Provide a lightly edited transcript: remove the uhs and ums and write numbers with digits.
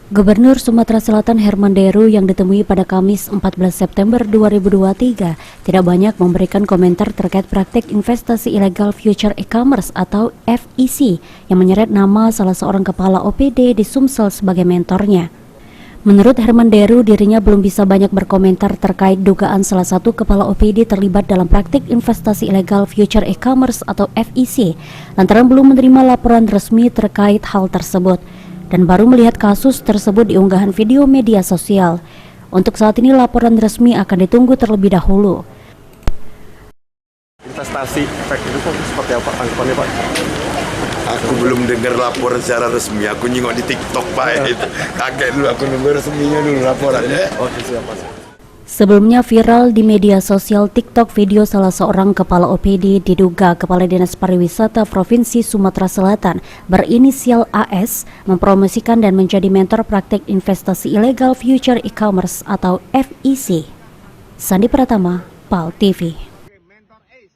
Gubernur Sumatera Selatan Herman Deru yang ditemui pada Kamis 14 September 2023 tidak banyak memberikan komentar terkait praktik investasi ilegal Future E-Commerce atau FEC yang menyeret nama salah seorang kepala OPD di Sumsel sebagai mentornya. Menurut Herman Deru, dirinya belum bisa banyak berkomentar terkait dugaan salah satu kepala OPD terlibat dalam praktik investasi ilegal Future E-Commerce atau FEC lantaran belum menerima laporan resmi terkait hal tersebut dan baru melihat kasus tersebut di unggahan video media sosial. Untuk saat ini laporan resmi akan ditunggu terlebih dahulu. Investasi efek itu seperti apa tanggapannya, Pak? Aku belum dengar laporan secara resmi, aku nyingok di TikTok, Pak. Itu kaget dulu, aku nunggu resminya dulu laporannya. Oke, siapa sih? Sebelumnya viral di media sosial TikTok video salah seorang kepala OPD diduga Kepala Dinas Pariwisata Provinsi Sumatera Selatan berinisial AS mempromosikan dan menjadi mentor praktik investasi ilegal Future E-Commerce atau FEC. Sandi Pratama, PAL TV.